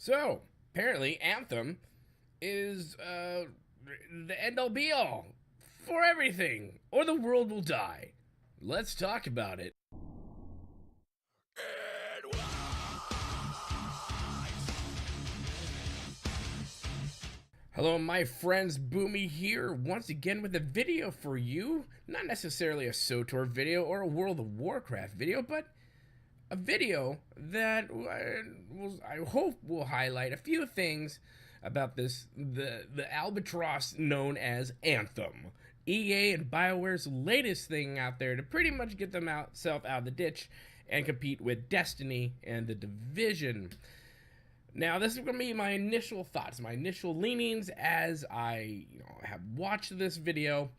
So, apparently, Anthem is the end all be all for everything, or the world will die. Let's talk about it. Hello, my friends. Boomy here, once again with a video for you. Not necessarily a SOTOR video or a World of Warcraft video, but a video that I hope will highlight a few things about the albatross known as Anthem. EA and Bioware's latest thing out there to pretty much get themselves out of the ditch and compete with Destiny and The Division. Now, this is going to be my initial thoughts, my initial leanings as I have watched this video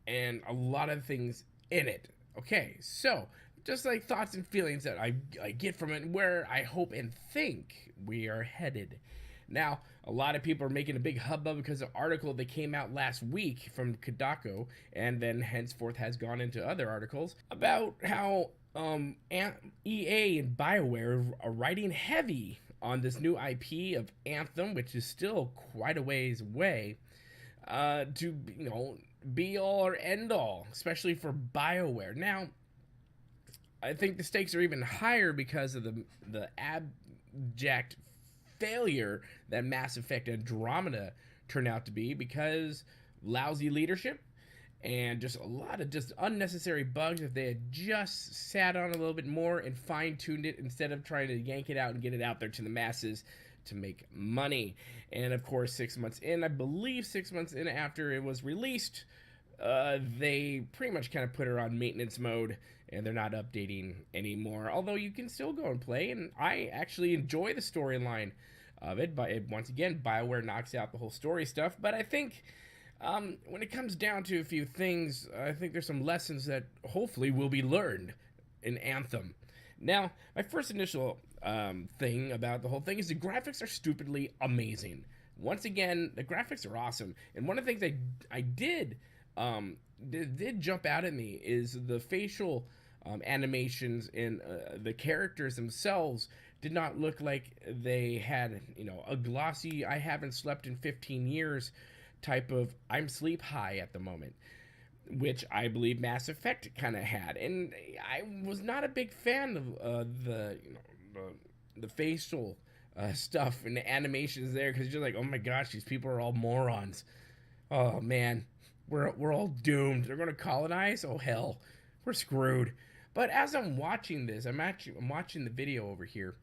and a lot of things in it. Okay, so just like thoughts and feelings that I get from it, where I hope and think we are headed. Now, a lot of people are making a big hubbub because of an article that came out last week from Kodaku, and then henceforth has gone into other articles about how EA and Bioware are riding heavy on this new IP of Anthem, which is still quite a ways away, to be all or end all, especially for Bioware. Now, I think the stakes are even higher because of the abject failure that Mass Effect Andromeda turned out to be, because lousy leadership and just a lot of just unnecessary bugs. If they had just sat on a little bit more and fine-tuned it instead of trying to yank it out and get it out there to the masses to make money. And of course, 6 months in, I believe 6 months in after it was released, they pretty much kind of put her on maintenance mode, and they're not updating anymore. Although you can still go and play, and I actually enjoy the storyline of it. But once again, Bioware knocks out the whole story stuff. But I think when it comes down to a few things, I think there's some lessons that hopefully will be learned in Anthem. Now, my first initial thing about the whole thing is the graphics are stupidly amazing. Once again, the graphics are awesome. And one of the things I did jump out at me is the facial animations in the characters themselves did not look like they had, a glossy, I haven't slept in 15 years type of I'm sleep high at the moment, which I believe Mass Effect kind of had. And I was not a big fan of the facial stuff and the animations there, because you're like, oh my gosh, these people are all morons. Oh man, we're all doomed. They're going to colonize? Oh hell, we're screwed. But as I'm watching this, I'm watching the video over here,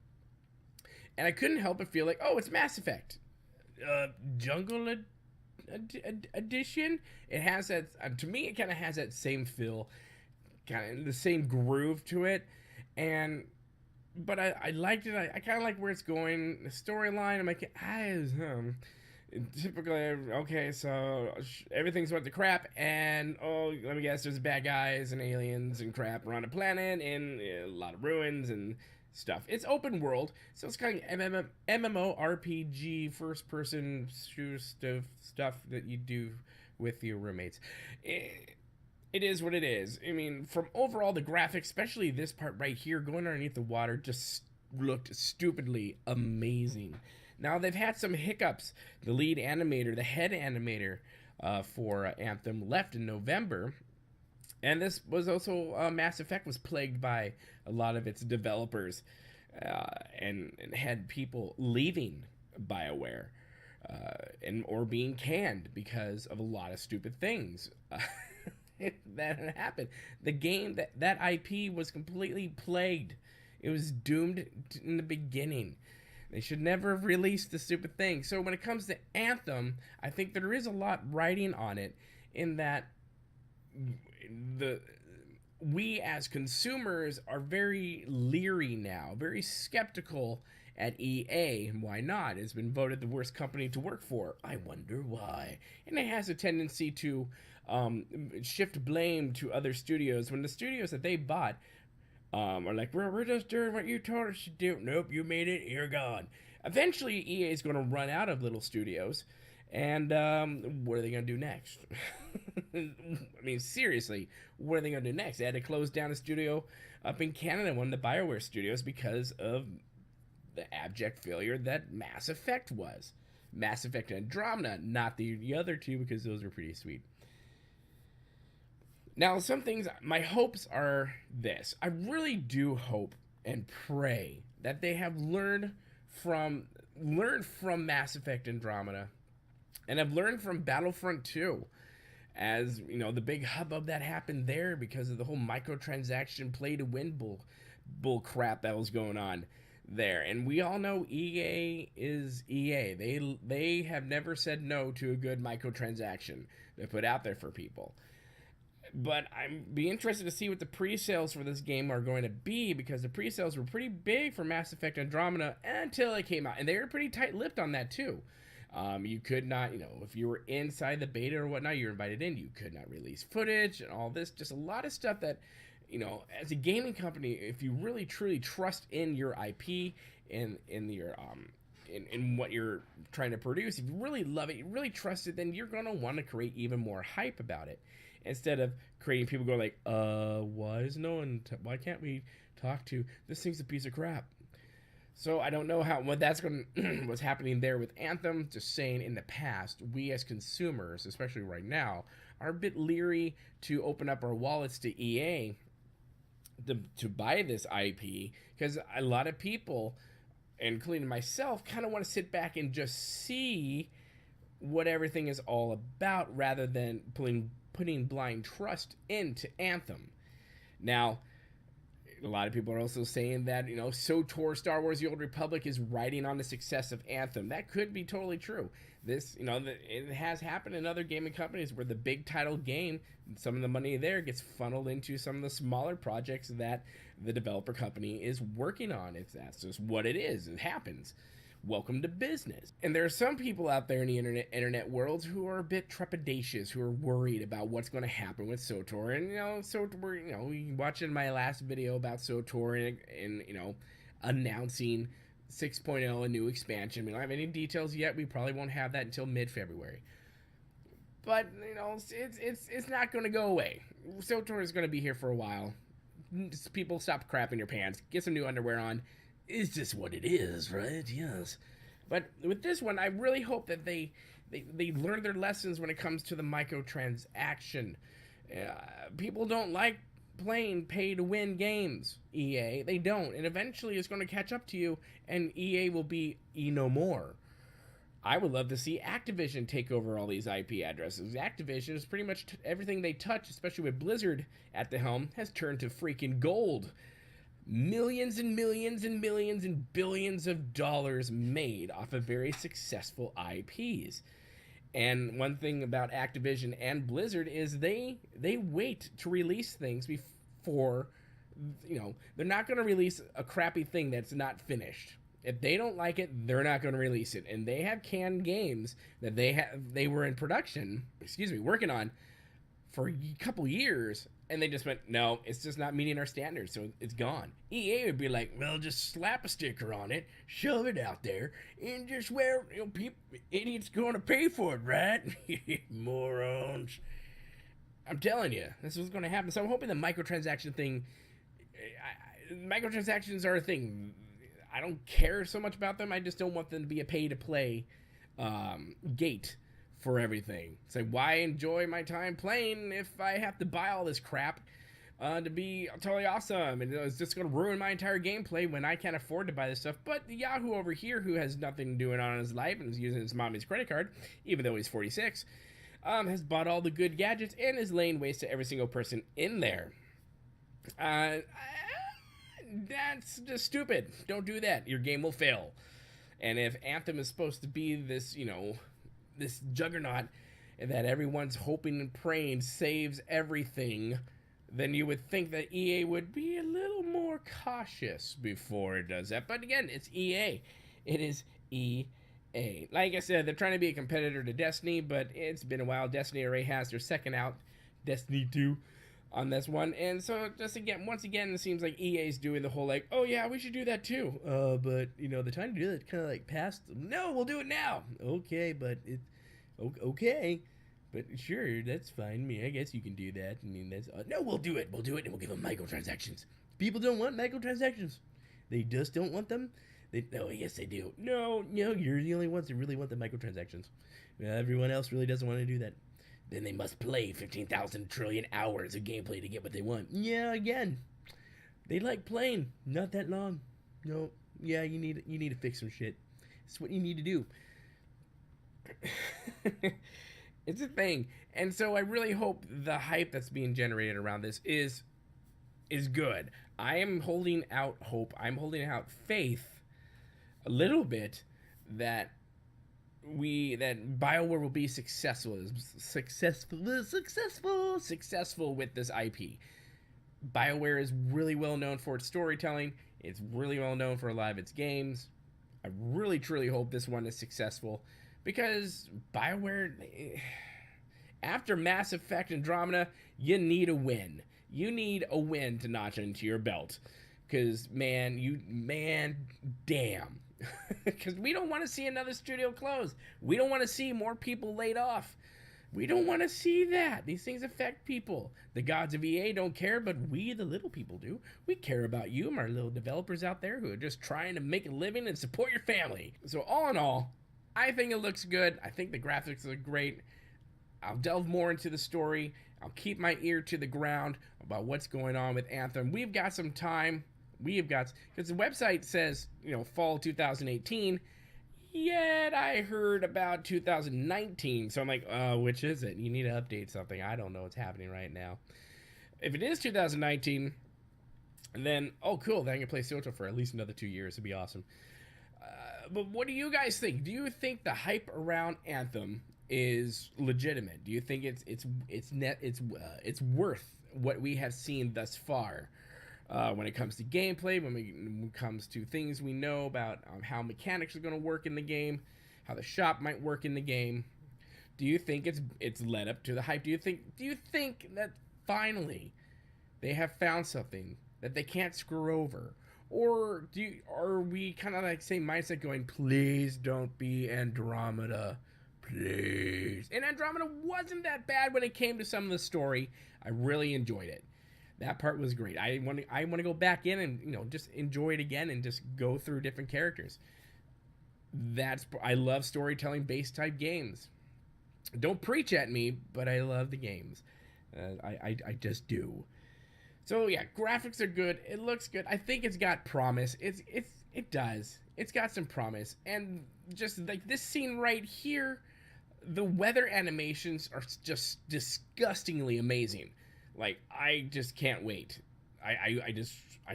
and I couldn't help but feel like, oh, it's Mass Effect. Jungle Edition. It has that, to me, it kind of has that same feel, kind of the same groove to it. But I liked it. I kind of like where it's going. The storyline, I'm like, typically, okay, so everything's went to crap, and let me guess, there's bad guys and aliens and crap around the planet, and a lot of ruins and stuff. It's open world, so it's kind of MMORPG, first person stuff that you do with your roommates. It is what it is. I mean, from overall the graphics, especially this part right here, going underneath the water, just looked stupidly amazing. Now, they've had some hiccups. The lead animator, the head animator for Anthem, left in November. And this was also, Mass Effect was plagued by a lot of its developers and had people leaving Bioware or being canned because of a lot of stupid things that had happened. The game, that IP was completely plagued. It was doomed in the beginning. They should never have released the stupid thing. So when it comes to Anthem, I think there is a lot riding on it, in that we as consumers are very leery now, very skeptical at EA. Why not? It's been voted the worst company to work for. I wonder why. And it has a tendency to shift blame to other studios when the studios that they bought are like, we're just doing what you told us to do. Nope, you made it, you're gone. Eventually, EA is going to run out of little studios, and what are they going to do next? I mean, seriously, what are they going to do next? They had to close down a studio up in Canada, one of the Bioware studios, because of the abject failure that Mass Effect was. Mass Effect Andromeda, not the other two, because those are pretty sweet. Now, some things, my hopes are this. I really do hope and pray that they have learned from Mass Effect Andromeda, and have learned from Battlefront 2. As you know, the big hubbub that happened there because of the whole microtransaction play to win bull crap that was going on there. And we all know EA is EA. They have never said no to a good microtransaction they put out there for people. But I'm be interested to see what the pre-sales for this game are going to be, because the pre-sales were pretty big for Mass Effect Andromeda until it came out, and they were pretty tight-lipped on that too. You could not, if you were inside the beta or whatnot, you were invited in, you could not release footage and all this. Just a lot of stuff that, as a gaming company, if you really truly trust in your IP and in your in what you're trying to produce, if you really love it, you really trust it, then you're gonna want to create even more hype about it, instead of creating people going like, why can't we talk to this thing's a piece of crap. So I don't know what that's going what's happening there with Anthem. Just saying, in the past, we as consumers, especially right now, are a bit leery to open up our wallets to EA to buy this IP, because a lot of people, including myself, kind of want to sit back and just see what everything is all about, rather than putting blind trust into Anthem. Now, a lot of people are also saying that, SWTOR, Star Wars The Old Republic, is riding on the success of Anthem. That could be totally true. This, it has happened in other gaming companies where the big title game, some of the money there gets funneled into some of the smaller projects that the developer company is working on. That's just what it is. It happens. Welcome to business. And there are some people out there in the internet world who are a bit trepidatious, who are worried about what's going to happen with SWTOR. And, SWTOR, you watching my last video about SWTOR and announcing 6.0, a new expansion. We don't have any details yet. We probably won't have that until mid-February. But, it's not going to go away. SWTOR is going to be here for a while. People, stop crapping your pants. Get some new underwear on. It's just what it is, right? Yes. But with this one, I really hope that they learn their lessons when it comes to the microtransaction. People don't like playing pay-to-win games, EA. They don't. And eventually it's going to catch up to you, and EA will be no more. I would love to see Activision take over all these IP addresses. Activision is pretty much everything they touch, especially with Blizzard at the helm, has turned to freaking gold. Millions and millions and millions and billions of dollars made off of very successful IPs. And one thing about Activision and Blizzard is they wait to release things before, they're not going to release a crappy thing that's not finished. If they don't like it, they're not going to release it. And they have canned games that they were in production, working on for a couple years, and they just went, no, it's just not meeting our standards, so it's gone. EA would be like, well, just slap a sticker on it, shove it out there, and just idiots going to pay for it, right? Morons. I'm telling you, this is going to happen. So I'm hoping the microtransaction thing, microtransactions are a thing. I don't care so much about them. I just don't want them to be a pay-to-play gate for everything. It's like, why enjoy my time playing if I have to buy all this crap to be totally awesome, and it's just going to ruin my entire gameplay when I can't afford to buy this stuff. But the Yahoo over here, who has nothing doing on in his life and is using his mommy's credit card, even though he's 46, has bought all the good gadgets and is laying waste to every single person in there. That's just stupid. Don't do that. Your game will fail. And if Anthem is supposed to be this, this juggernaut that everyone's hoping and praying saves everything, then you would think that EA would be a little more cautious before it does that. But again, it's EA. It is EA. Like I said, they're trying to be a competitor to Destiny, but it's been a while. Destiny already has their second out, Destiny 2, on this one. And so, once again, it seems like EA's doing the whole like, oh yeah, we should do that too. But, the time to do that kind of like passed. No, we'll do it now. Okay, but okay. But sure, that's fine. I guess you can do that. No, we'll do it. We'll do it, and we'll give them microtransactions. People don't want microtransactions. They just don't want them. No, yes, they do. No, you're the only ones who really want the microtransactions. Everyone else really doesn't want to do that. Then they must play 15,000 trillion hours of gameplay to get what they want. Yeah, again, they like playing, not that long. No, yeah, you need to fix some shit. It's what you need to do. It's a thing. And so I really hope the hype that's being generated around this is good. I am holding out hope. I'm holding out faith a little bit that Bioware will be successful with this IP. Bioware is really well known for its storytelling. It's really well known for a lot of its games. I really truly hope this one is successful, because Bioware, after Mass Effect Andromeda, you need a win. You need a win to notch into your belt, because damn. Because we don't want to see another studio close. We don't want to see more people laid off. We don't want to see that. These things affect people. The gods of EA don't care, but we, the little people, do. We care about you, our little developers out there who are just trying to make a living and support your family. So all in all, I think it looks good. I think the graphics look great. I'll delve more into the story. I'll keep my ear to the ground about what's going on with Anthem. We've got some time. Because the website says, fall 2018, yet I heard about 2019. So I'm like, which is it? You need to update something. I don't know what's happening right now. If it is 2019, then, oh, cool. Then I can play Soto for at least another 2 years. It'd be awesome. But what do you guys think? Do you think the hype around Anthem is legitimate? Do you think it's worth what we have seen thus far? When it comes to gameplay, when it comes to things we know about how mechanics are going to work in the game, how the shop might work in the game, do you think it's led up to the hype? Do you think that finally they have found something that they can't screw over? Or are we kind of like same mindset going, please don't be Andromeda, please? And Andromeda wasn't that bad when it came to some of the story. I really enjoyed it. That part was great. I want to go back in and just enjoy it again and just go through different characters. I love storytelling based type games. Don't preach at me, but I love the games. I just do. So yeah, graphics are good. It looks good. I think it's got promise. It does. It's got some promise. And just like this scene right here, the weather animations are just disgustingly amazing. Like, I just can't wait. I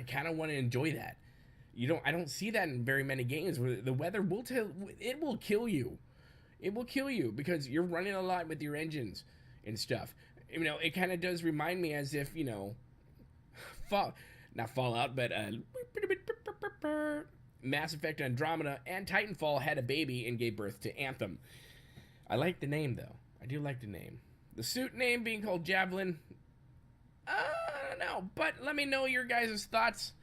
kind of want to enjoy that. I don't see that in very many games where the weather it will kill you. It will kill you because you're running a lot with your engines and stuff. It kind of does remind me as if, not Fallout, but Mass Effect Andromeda and Titanfall had a baby and gave birth to Anthem. I like the name, though. I do like the name. The suit name being called Javelin, I don't know, but let me know your guys' thoughts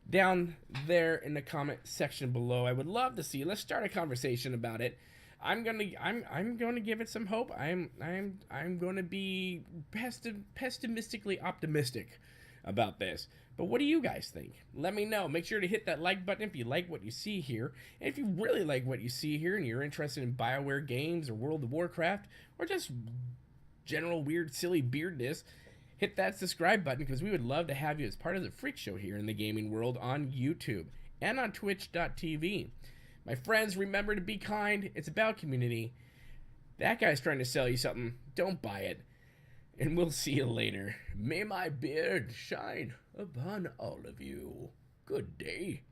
down there in the comment section below. I would love to see. Let's start a conversation about it. I'm gonna give it some hope. I'm gonna be pessimistically optimistic about this. But what do you guys think? Let me know. Make sure to hit that like button if you like what you see here. And if you really like what you see here and you're interested in Bioware games or World of Warcraft or just general weird silly beardness, hit that subscribe button because we would love to have you as part of the freak show here in the gaming world on YouTube and on twitch.tv. My friends, remember to be kind. It's about community. That guy's trying to sell you something. Don't buy it. And we'll see you later. May my beard shine upon all of you. Good day.